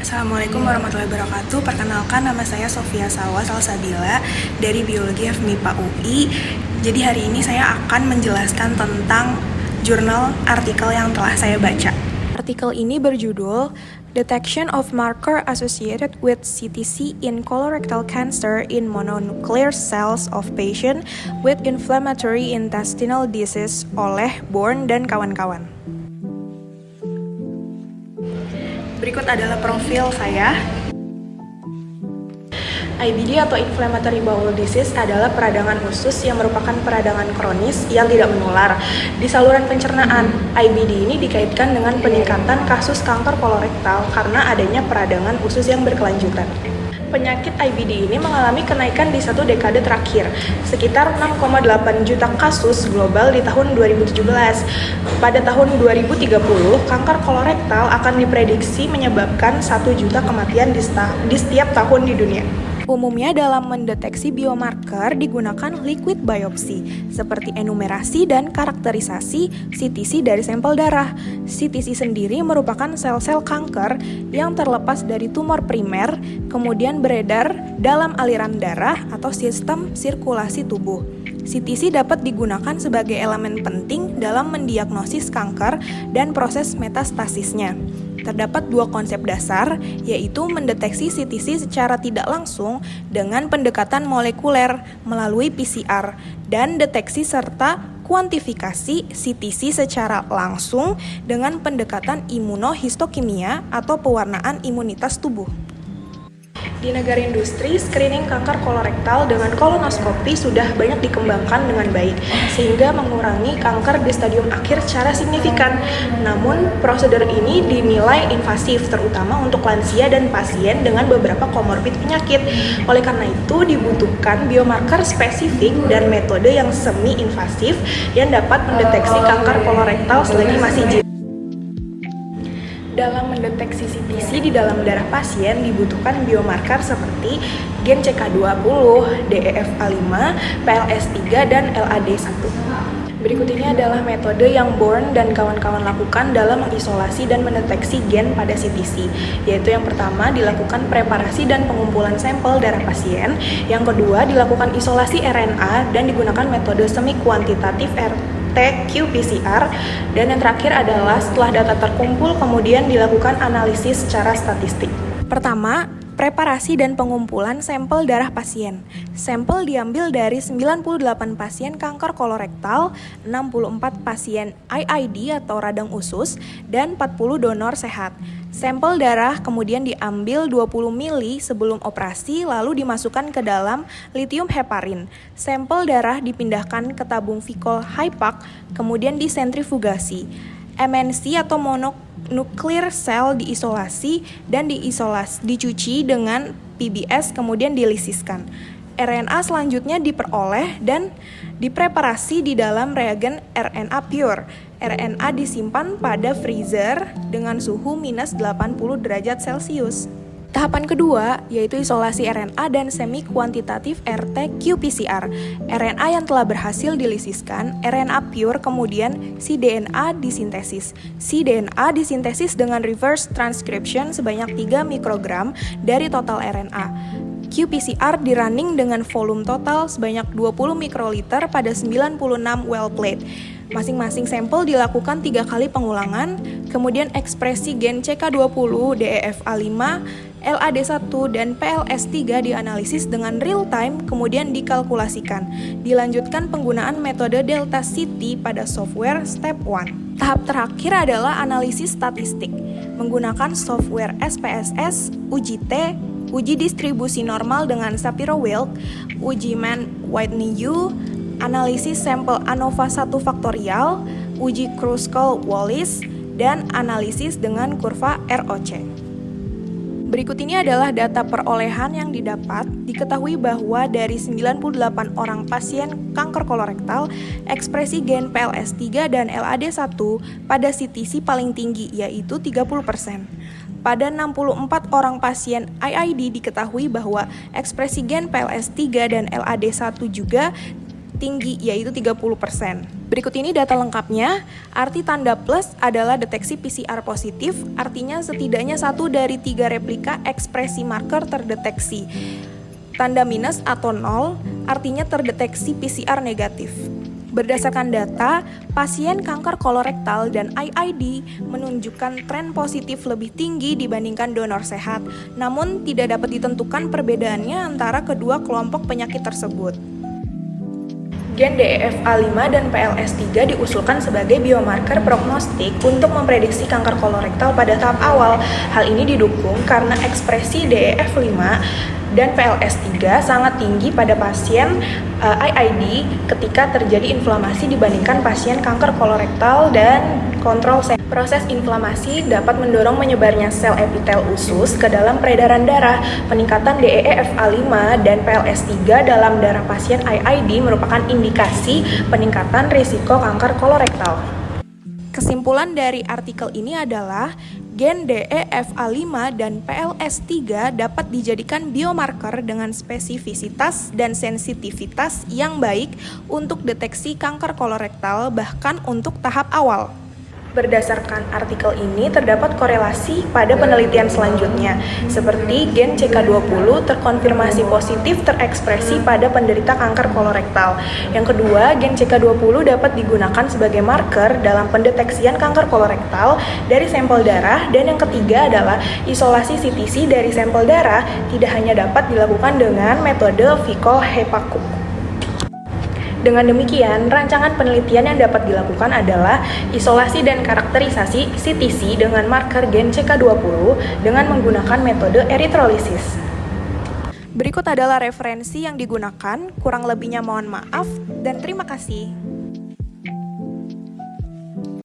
Assalamualaikum warahmatullahi wabarakatuh. Perkenalkan, nama saya Sofia Salwa Salsabila dari Biologi FMIPA UI. Jadi hari ini saya akan menjelaskan tentang jurnal artikel yang telah saya baca. Artikel ini berjudul Detection of Marker Associated with CTC in Colorectal Cancer in Mononuclear Cells of Patient with Inflammatory Intestinal Disease oleh Bourne dan kawan-kawan. Berikut adalah profil saya. IBD atau Inflammatory Bowel Disease adalah peradangan usus yang merupakan peradangan kronis yang tidak menular di saluran pencernaan. IBD ini dikaitkan dengan peningkatan kasus kanker kolorektal karena adanya peradangan usus yang berkelanjutan. Penyakit IBD ini mengalami kenaikan di satu dekade terakhir, sekitar 6,8 juta kasus global di tahun 2017. Pada tahun 2030, kanker kolorektal akan diprediksi menyebabkan 1 juta kematian di setiap tahun di dunia. Umumnya dalam mendeteksi biomarker digunakan liquid biopsy, seperti enumerasi dan karakterisasi CTC dari sampel darah. CTC sendiri merupakan sel-sel kanker yang terlepas dari tumor primer, kemudian beredar dalam aliran darah atau sistem sirkulasi tubuh. CTC dapat digunakan sebagai elemen penting dalam mendiagnosis kanker dan proses metastasisnya. Terdapat dua konsep dasar, yaitu mendeteksi CTC secara tidak langsung dengan pendekatan molekuler melalui PCR, dan deteksi serta kuantifikasi CTC secara langsung dengan pendekatan imunohistokimia atau pewarnaan imunitas tubuh. Di negara industri, screening kanker kolorektal dengan kolonoskopi sudah banyak dikembangkan dengan baik, sehingga mengurangi kanker di stadium akhir secara signifikan. Namun, prosedur ini dinilai invasif, terutama untuk lansia dan pasien dengan beberapa komorbid penyakit. Oleh karena itu, dibutuhkan biomarker spesifik dan metode yang semi-invasif yang dapat mendeteksi kanker kolorektal selagi masih jinak. Dalam mendeteksi CTC di dalam darah pasien dibutuhkan biomarker seperti gen CK20, DEFA5, PLS3, dan LAD1. Berikut ini adalah metode yang Bourne dan kawan-kawan lakukan dalam mengisolasi dan mendeteksi gen pada CTC, yaitu yang pertama dilakukan preparasi dan pengumpulan sampel darah pasien, yang kedua dilakukan isolasi RNA dan digunakan metode semi-kuantitatif qPCR, dan yang terakhir adalah setelah data terkumpul kemudian dilakukan analisis secara statistik. Pertama, preparasi dan pengumpulan sampel darah pasien. Sampel diambil dari 98 pasien kanker kolorektal, 64 pasien IID atau radang usus, dan 40 donor sehat. Sampel darah kemudian diambil 20 mili sebelum operasi lalu dimasukkan ke dalam lithium heparin. Sampel darah dipindahkan ke tabung Vicol Hypak kemudian disentrifugasi. MNC atau mononuklear cell diisolasi dan dicuci dengan PBS kemudian dilisiskan. RNA selanjutnya diperoleh dan dipreparasi di dalam reagen RNA pure. RNA disimpan pada freezer dengan suhu minus 80 derajat Celcius. Tahapan kedua yaitu isolasi RNA dan semi-kuantitatif RT-qPCR. RNA yang telah berhasil dilisiskan, RNA pure kemudian cDNA disintesis. cDNA disintesis dengan reverse transcription sebanyak 3 mikrogram dari total RNA. qPCR dirunning dengan volume total sebanyak 20 mikroliter pada 96 well plate. Masing-masing sampel dilakukan 3 kali pengulangan, kemudian ekspresi gen CK20, DEFA5, LAD1, dan PLS3 dianalisis dengan real time, kemudian dikalkulasikan. Dilanjutkan penggunaan metode Delta CT pada software step 1. Tahap terakhir adalah analisis statistik, menggunakan software SPSS, uji T, uji distribusi normal dengan Shapiro-Wilk, uji Mann-Whitney-U, analisis sampel ANOVA 1 faktorial, uji Kruskal-Wallis, dan analisis dengan kurva ROC. Berikut ini adalah data perolehan yang didapat. Diketahui bahwa dari 98 orang pasien kanker kolorektal, ekspresi gen PLS3 dan LAD1 pada CTC paling tinggi, yaitu 30%. Pada 64 orang pasien IID diketahui bahwa ekspresi gen PLS3 dan LAD1 juga tinggi, yaitu 30%. Berikut ini data lengkapnya. Arti tanda plus adalah deteksi PCR positif, artinya setidaknya 1 dari 3 replika ekspresi marker terdeteksi. Tanda minus atau 0 artinya terdeteksi PCR negatif. Berdasarkan data, pasien kanker kolorektal dan IID menunjukkan tren positif lebih tinggi dibandingkan donor sehat, namun tidak dapat ditentukan perbedaannya antara kedua kelompok penyakit tersebut. Gen DEF-A5 dan PLS3 diusulkan sebagai biomarker prognostik untuk memprediksi kanker kolorektal pada tahap awal. Hal ini didukung karena ekspresi DEF5 dan PLS3 sangat tinggi pada pasien IID ketika terjadi inflamasi dibandingkan pasien kanker kolorektal dan kontrol sel. Proses inflamasi dapat mendorong menyebarnya sel epitel usus ke dalam peredaran darah. Peningkatan DEF-A5 dan PLS3 dalam darah pasien IID merupakan indikasi peningkatan risiko kanker kolorektal. Kesimpulan dari artikel ini adalah gen DEF-A5 dan PLS3 dapat dijadikan biomarker dengan spesifisitas dan sensitivitas yang baik untuk deteksi kanker kolorektal bahkan untuk tahap awal. Berdasarkan artikel ini terdapat korelasi pada penelitian selanjutnya, seperti gen CK20 terkonfirmasi positif terekspresi pada penderita kanker kolorektal. Yang kedua, gen CK20 dapat digunakan sebagai marker dalam pendeteksian kanker kolorektal dari sampel darah. Dan yang ketiga adalah isolasi CTC dari sampel darah tidak hanya dapat dilakukan dengan metode Vicol Hepacook. Dengan demikian, rancangan penelitian yang dapat dilakukan adalah isolasi dan karakterisasi CTC dengan marker gen CK20 dengan menggunakan metode eritrolisis. Berikut adalah referensi yang digunakan, kurang lebihnya mohon maaf, dan terima kasih.